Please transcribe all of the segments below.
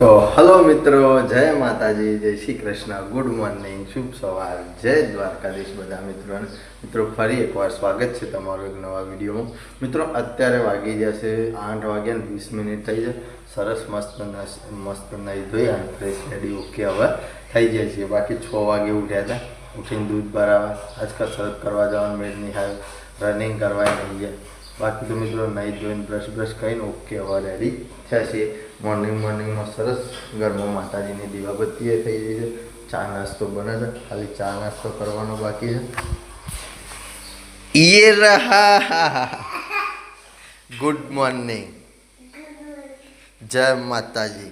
તો હલો મિત્રો, જય માતાજી, જય શ્રી કૃષ્ણ, ગુડ મોર્નિંગ, શુભ સવાર, જય દ્વારકાધીશ બધા મિત્રોને. મિત્રો ફરી એકવાર સ્વાગત છે તમારું એક નવા વિડીયોમાં. મિત્રો અત્યારે વાગી જશે 8 વાગ્યા ને 20 મિનિટ થઈ છે. સરસ મસ્ત નહીં ધોઈ અને ફ્રેશ રેડી ઓકે હવે થઈ જાય છે. બાકી 6 વાગે ઉઠ્યા હતા, ઉઠીને દૂધ ભરાવા, આજ કસરત કરવા જવાનું મેળ નહીં આવ્યો, રનિંગ કરવા નહીં ગયા. બાકી તો મિત્રો નહીં ધોઈને બ્રશ કરીને ઓકે હવે રેડી થયા છીએ. મોર્નિંગમાં સરસ ઘરમાં માતાજીની દીવાબત્તી થઈ ગઈ છે. ચા નાસ્તો બને છે, ખાલી ચા નાસ્તો કરવાનો બાકી છે. ये रहा गुड मॉर्निंग, जय माताजी.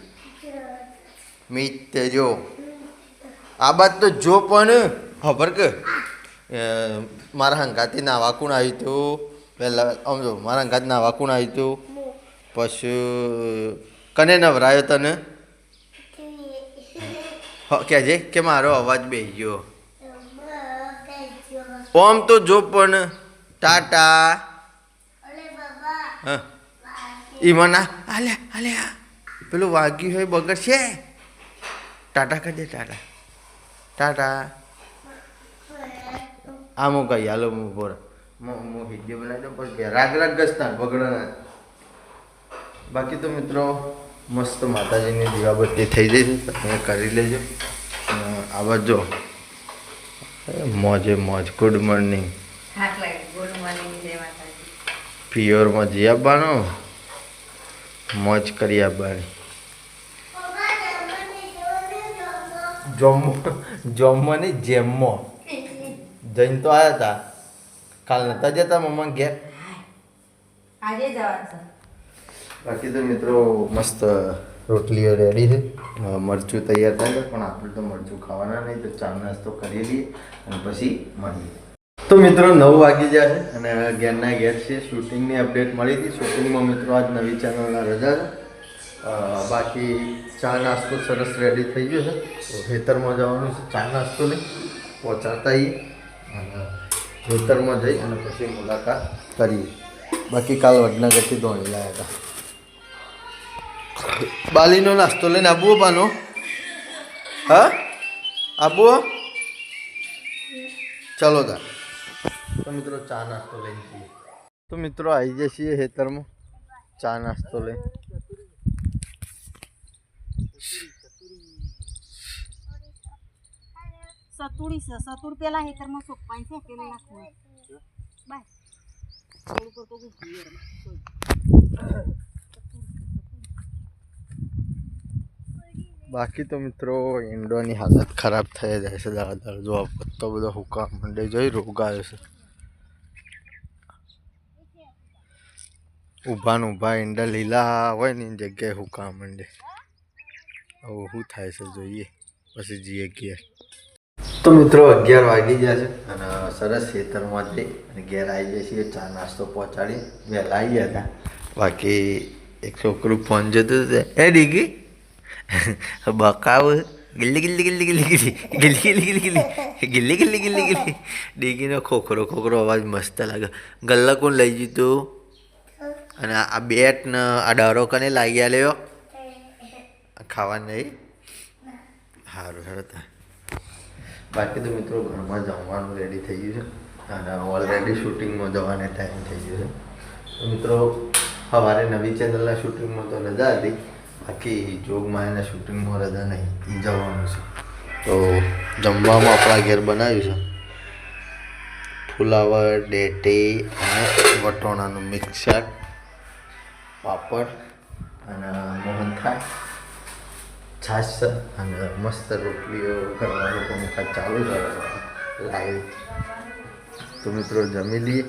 મિત્ર જો આ બાત તો જો પણ ખબર કે મારા હંગાથી નાવા કોણ આવ્યું હતું પહેલાં સમજો. મારા હંગાથી નાવા કોણ આવ્યું હતું, પછી કને નવરાયો તને કહેજે કે મારો અવાજ બેસી ગયો. ઓમ તો જો પણ ટાટા. હા ઈમાના હાલે હાલે પેલું વાગ્યું હોય બગડ છે. ટાટા કરજે, ટાટા ટાટા. આમ હું કહી હાલો હું બોર હું હિડિયો બનાવી દઉં પછી રાગ ગસતા બગડો ના. બાકી તો મિત્રો મસ્ત માતાજીની દીવાબત્તી થઈ જઈ છે, તમે કરી લેજો. આવા જો મોજે મોજ. ગુડ મોર્નિંગ, પ્યોરમાં જી આવવાનો, મોજ કરી આવવાની. જમવાની જેમમાં જઈને તો આવ્યા હતા, કાલ નતા જતા મમ્મા ઘેર. આજે જવાનું છે. બાકી તો મિત્રો મસ્ત રોટલીઓ રેડી છે, મરચું તૈયાર થાય છે, પણ આપણે તો મરચું ખાવાના નહીં, તો ચા નાસ્તો કરી લઈએ અને પછી મળીએ. તો મિત્રો 9 વાગી ગયા છે અને ઘેરના ઘેર છે. શૂટિંગની અપડેટ મળી હતી. શૂટિંગમાં મિત્રો આજ નવી ચેનલના રજા છે. બાકી ચા નાસ્તો સરસ રેડી થઈ ગયો છે, તો ખેતરમાં જવાનું છે. ચા નાસ્તો લઈ પહોંચાડતા આવીએ અને ખેતરમાં જઈ અને પછી મુલાકાત કરીએ. બાકી કાલ વડનગરથી દોડી લાવ્યા હતા. બાલીનો નાસ્તો લઈને આબુઓ બાનો. હા આબુઓ ચલો તા. તો મિત્રો ચા નાસ્તો લઈને જઈએ. તો મિત્રો આવી જઈએ છીએ ખેતરમાં ચા નાસ્તો લઈ. સતુર પેલા હેતરમાં સોપાઈ છે પેલું નાખવું બાય થોડું પર તો બાકી તો મિત્રો ઈંડોની હાલત ખરાબ થઈ જાય છે. દાદા જો આ પત્તો બધો હુકા મંડે જોઈ રોગ આવ્યો છે. ઊભા ને ઊભા ઈંડા લીલા હોય ને એની જગ્યાએ હુકા મંડે. હવે શું થાય છે જોઈએ પછી જઈએ ઘેર. તો મિત્રો 11 વાગી ગયા છે અને સરસ ખેતરમાં જઈ અને ઘેર આવી જાય છીએ. ચા નાસ્તો પહોંચાડી વહેલા આવી ગયા હતા. બાકી એક છોકરું ફોન જતું હતું. એ ડીગી બકાવ ગિલ્લી ગિલ્લી ગિલ્લી ગિલ્લી ગિલ્લી ગિલ્લી ગિલ્લી ગિલ્લી ગિલ્લી ગિલ્લી ગિલ્લી ગિલ્લી ગિલ્લી. ડીગીનો ખોખરો અવાજ મસ્ત લાગે. ગલ્લા કોણ લઈ ગયું તું? અને આ બેટ ને આ ડારો કને લાગી આલ્યો ખાવા નહીં. સારું સારું. બાકી તો મિત્રો ઘરમાં જમવાનું રેડી થઈ ગયું છે અને ઓલરેડી શૂટિંગમાં જવાનો ટાઈમ થઈ ગયો છે. તો મિત્રો સવારે નવી ચેનલના શૂટિંગમાં તો રજા હતી, બાકી જોગમાયાના શૂટિંગમાં રજા નહીં, એ જવાનું છે. તો જમવામાં આપણા ઘેર બનાવ્યું છે ફુલાવર, ડેટી અને વટોણાનું મિક્સ શાક, પાપડ અને મોહનથાળ, છાશ અને મસ્ત રોટલીઓ કરવા લોકોનું ચાલુ છે લાઈવ. તો મિત્રો જમી લઈએ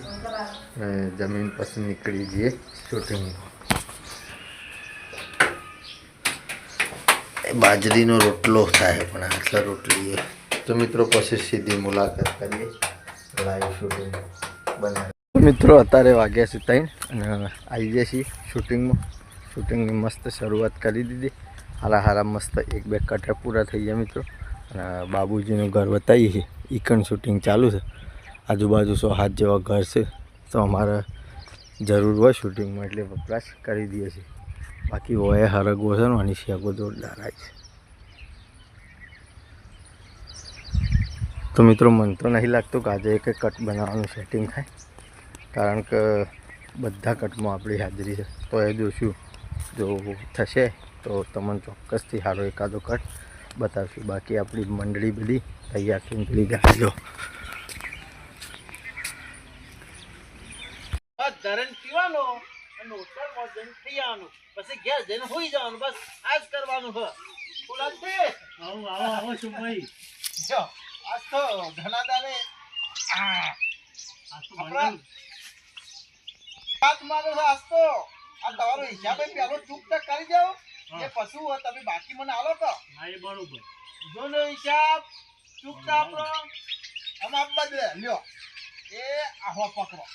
અને જમીન પછી નીકળી જઈએ શૂટિંગમાં. બાજરીનો રોટલો થાય પણ આટલા રોટલી. તો મિત્રો પછી સીધી મુલાકાત કરીએ લાઈવ શૂટિંગ બનાવે. મિત્રો અત્યારે વાગ્યા છે 3 અને આવી જાય છીએ શૂટિંગમાં. શૂટિંગની મસ્ત શરૂઆત કરી દીધી. હારા મસ્ત 1-2 કટા પૂરા થઈ ગયા મિત્રો. અને બાબુજીનું ઘર બતાવીએ. ઈકન શૂટિંગ ચાલુ છે. આજુબાજુ 100 જેવા ઘર છે, તો અમારે જરૂર હોય શૂટિંગમાં એટલે વપરાશ કરી દઈએ છીએ. બાકી હોય હરગવો છે ને આની શેકો જોરદાર આવી છે. તો મિત્રો મને તો નહીં લાગતું કે આજે એક કટ બનાવવાનું સેટિંગ થાય, કારણ કે બધા કટમાં આપણી હાજરી છે. તો એ જોશું, જો થશે તો તમને ચોક્કસથી સારો એકાદો કટ બતાવશું. બાકી આપણી મંડળી બધી તૈયાર થઈને પેલી ગાડીઓ ધરણ પીવાનો અને હોટલમાં જઈને પી આવવાનું, પછી ઘેર જઈને હોઈ જવાનું. બસ આ જ કરવાનું છે. ફુલાદે આવો આવો આવો શુભભાઈ. જો આજ તો ઘણા દાડે આ તો આપણા બરાબર. વાત મારો છે. આજ તો આ તમારો હિસાબે પેલો ચૂકતા કરી જાઓ, જે પશુ હોય તમે બાકી મને આલો તો હા એ બરોબર. જોનો હિસાબ ચૂકતા આપણો આમાં બદલે લ્યો. એ આહો પકડો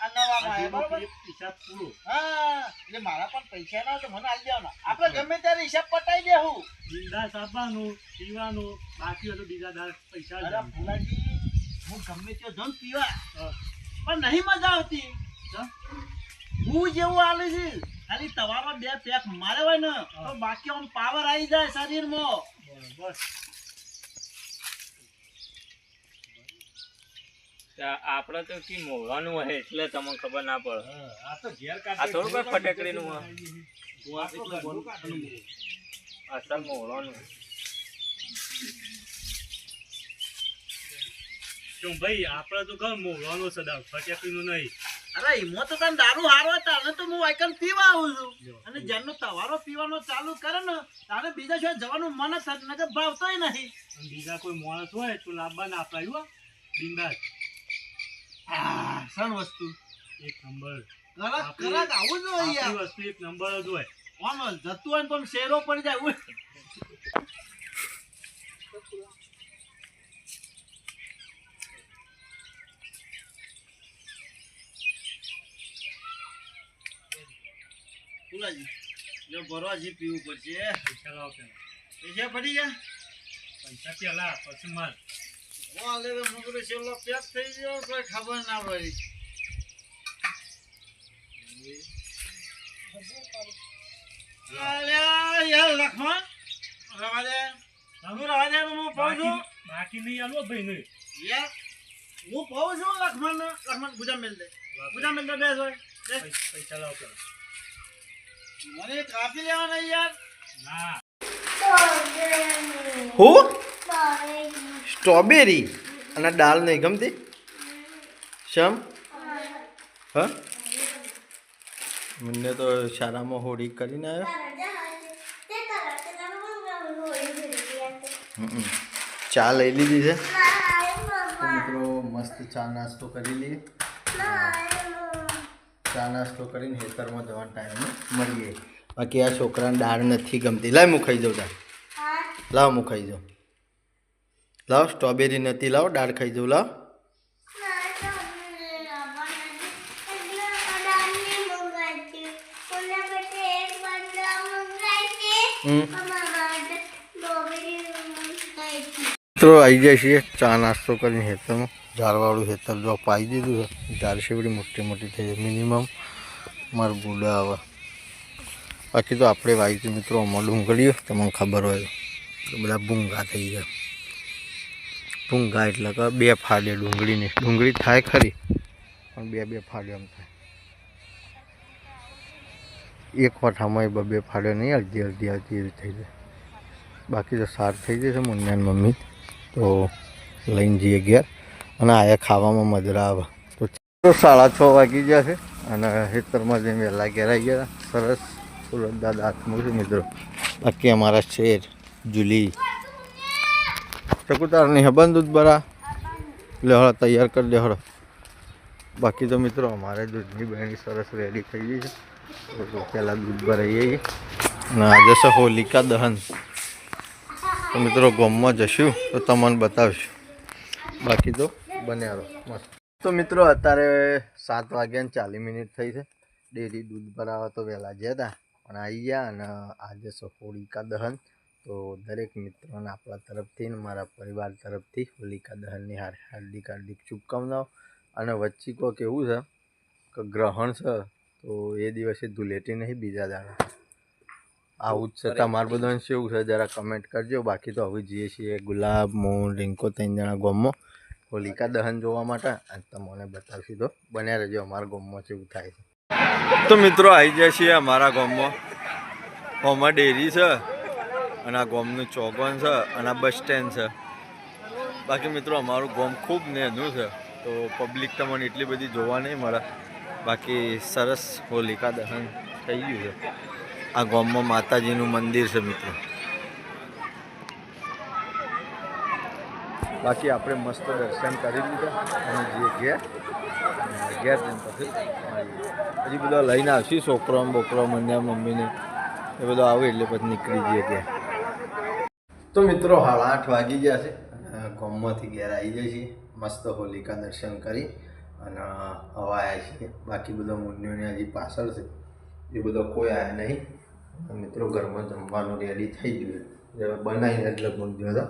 આ નવામાં આવે બરોબર. હિસાબ પૂરો. હા એટલે મારા પણ પૈસા ના હોય તો મને આલી દેવાના. આપણે ગમે ત્યારે હિસાબ પટાઈ દેવું. બિંદાસ આપવાનું પીવાનું, બાકી હોય તો બીજા દાડ પૈસા જ અરે આપવાનું. ભુલાજી, હું ગમે ત્યાં જાઉં ને પીવા, હા. પણ નહીં મજા આવતી. હા? હું જેવું આલે છે ખાલી તમારા બે પેક મારે હોય ને તો બાકી આમ પાવર આવી જાય શરીરમાં. બરોબર. આપડે તો કી મોવાનું હોય એટલે તમને ખબર ના પડે. આ તો ઘેર આ થોડું કોઈ ફટેકડીનું હોય, કાઢે. અસલ મોવાનું. કેમ ભાઈ આપણે તો કહું મોવાનો સદા ફટેકડીનું નહીં. અરે એમાં તો તને દારૂ હારો હતા અને તો હું વાયકલ પીવા આવું છું. અને જેનો તવારો પીવાનો ચાલુ કરે ને તારે બીજા શું જવાનું મન જ નકર ભાવતોય નહીં. અને બીજા કોઈ માણસ હોય તો લાવવા ના અપાય હો. બિંદાસ. સણ વસ્તુ એક નંબર. કરાક કરાક આવું જ હોય યાર. આપણી વસ્તુ એક નંબર જ હોય. આમ જતું હોય ને તો આમ શેરો પડી જાય. ઉય. ફુલાજી, જો ભરવાજી પીવું પડશે. પૈસા લાવો પેલા. પૈસા પડી ગયા. પૈસા પેલા પછી માલ. વાલે તો મગરો છેલ્લો પેક થઈ ગયો કોઈ ખબર ના પડી. અલ્યા યાર લખમણ, રવા દે. હું રવા દે તો હું પાઉં છું. બાકી નહીં આલો ભાઈ નહીં. યાર હું પાઉં છું લખમણ. લખમણ ગુજા મેલ દે. ગુજા મેલ દે. બેસ હોય બેસ. પૈસા લાવો પેલા. મને કાપી લેવાના યાર. ના. હું સ્ટ્રોબેરી અને દાળ નહીં ગમતી. શમ હા મને તો શાળામાં હોળી કરીને આવ્યો. ચા લઈ લીધી છે. તો મિત્રો મસ્ત ચા નાસ્તો કરી લઈએ. ચા નાસ્તો કરીને ખેતરમાં જવાનો ટાઈમ મળીએ. બાકી આ છોકરાને દાળ નથી ગમતી. લાવ હું ખાઈ જાઉં દાળ. લાવ હું ખાઈ જાઉં. લાવ સ્ટ્રોબેરી નથી. લાવ દાળ ખાઈ જાઉં. લાવ મિત્રો આવી જાય છીએ ચા નાસ્તો કરીને ખેતરમાં. ઝાડવાળું ખેતર જો પાઈ દીધું છે. ઝાડ શેવડી મોટી મોટી થઈ જાય. મિનિમમ મારા બુડા આવે. બાકી તો આપણે વાવી મિત્રો આમાં ડુંગળીઓ તમને ખબર હોય તો બધા ભૂંગા થઈ જાય. ભૂંગા એટલે કે બે ફાડે ડુંગળીને. ડુંગળી થાય ખરી પણ બે ફાડે એમ થાય. એક વઠામાં બે ફાડે નહીં, અડધી અડધી એવી થઈ જાય. બાકી તો સાર થઈ જશે. મુન્નાન મમ્મી તો લઈને જઈએ ઘેર અને આયા ખાવામાં મજા આવે. તો 6:30 વાગી ગયા છે અને ખેતરમાં જઈને વહેલા ઘેર આવી ગયા. સરસ સુરત દાદા હાથમાં છે મિત્રો. બાકી અમારા શેર જુલી ચકુતારની હબન દૂધ બરા લેહળ તૈયાર કરી દેહળ. બાકી તો મિત્રો અમારે દૂધની બહેણી સરસ રેડી થઈ ગઈ છે. તો પહેલાં દૂધ ભરાઈએ અને આજે છે હોલિકા દહન. તો મિત્રો ગામમાં જશું તો તમને બતાવશું. બાકી તો બન્યા રહો મસ્ત. તો મિત્રો અત્યારે 7:40 થઈ છે. ડેરી દૂધ ભરાવા તો વહેલા ગયા હતા પણ આવી ગયા. અને આજે છે હોલિકા દહન. તો દરેક મિત્રોને આપણા તરફથી ને મારા પરિવાર તરફથી હોલિકા દહનની હાર્દિક શુભકામનાઓ. અને વચ્ચે કોઈક એવું છે કે ગ્રહણ છે તો એ દિવસે ધૂળેટી નહીં, બીજા દાડા આવું જ છે તમારે બધાને કેવું છે જરા કમેન્ટ કરજો. બાકી તો હવે જઈએ છીએ ગુલાબ મોહન રિંકો 3 જણા ગામમાં હોલિકા દહન જોવા માટે. અને તમને બતાવશું તો બન્યા રહેજો અમારા ગામમાં કેવું થાય છે. તો મિત્રો આવી જાય છીએ અમારા ગામમાં. હોમાં ડેરી છે અને આ ગામનું ચોગન છે અને આ બસ સ્ટેન્ડ છે. બાકી મિત્રો અમારું ગામ ખૂબ નેનું છે તો પબ્લિક તમને એટલી બધી જોવા નહીં મળે. બાકી સરસ હોલિકા દહન થઈ ગયું છે. આ ગામમાં માતાજીનું મંદિર છે મિત્રો. બાકી આપણે મસ્ત દર્શન કરી લીધા અને જે ઘેર જઈને પછી હજી બધા લઈને આવશું છોકરો બોકરો મને મમ્મીને એ બધું આવે એટલે પછી નીકળી જઈએ ઘેર. તો મિત્રો 8:30 વાગી ગયા છે. ગામમાંથી ઘેર આવી જાય છીએ મસ્ત હોલિકા દર્શન કરી અને હવા આવ્યા છીએ. બાકી બધા મુન્નીઓને હજી પાછળ છે એ બધો કોઈ આવ્યા નહીં. મિત્રો ઘરમાં જમવાનું રેડી થઈ ગયું બનાવીને એટલે મૂક્યો હતો.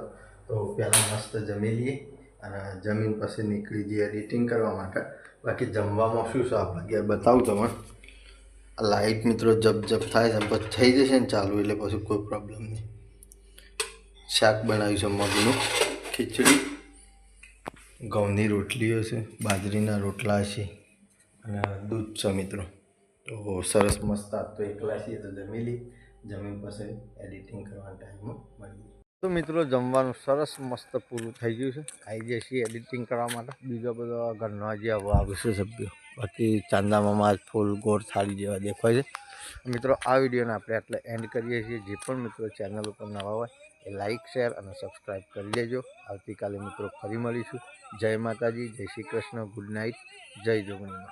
તો પહેલાં મસ્ત જમી લઈએ અને જમીન પછી નીકળી જઈએ એડિટિંગ કરવા માટે. બાકી જમવામાં શું છે આપણે ઘેર બતાવું તમને. લાઇટ મિત્રો જપ થાય છે પછી થઈ જશે ને ચાલુ એટલે પછી કોઈ પ્રોબ્લેમ નહીં. શાક બનાવ્યું છે મગનું, ખીચડી, ઘઉંની રોટલીઓ છે, બાજરીના રોટલા છે અને દૂધ છે મિત્રો. તો સરસ મસ્ત આજ તો એકલા છીએ તો જમી લઈએ. જમીન પછી એડિટિંગ કરવાના ટાઈમમાં મળીએ. તો મિત્રો જમવાનું સરસ મસ્ત પૂરું થઈ ગયું છે. આવી જાય છીએ એડિટિંગ કરવા માટે. બીજા બધા ઘરના જે હવે આવશે સભ્યો. બાકી ચાંદામાં આજ ફૂલ ગોળ થાળી જેવા દેખાય છે. મિત્રો આ વિડીયોને આપણે એટલે એન્ડ કરીએ છીએ. જે પણ મિત્રો ચેનલ ઉપર નવા હોય એ લાઇક શેર અને સબસ્ક્રાઈબ કરી લેજો. આવતીકાલે મિત્રો ફરી મળીશું. જય માતાજી, જય શ્રી કૃષ્ણ, ગુડ નાઇટ, જય જોગણીમાં.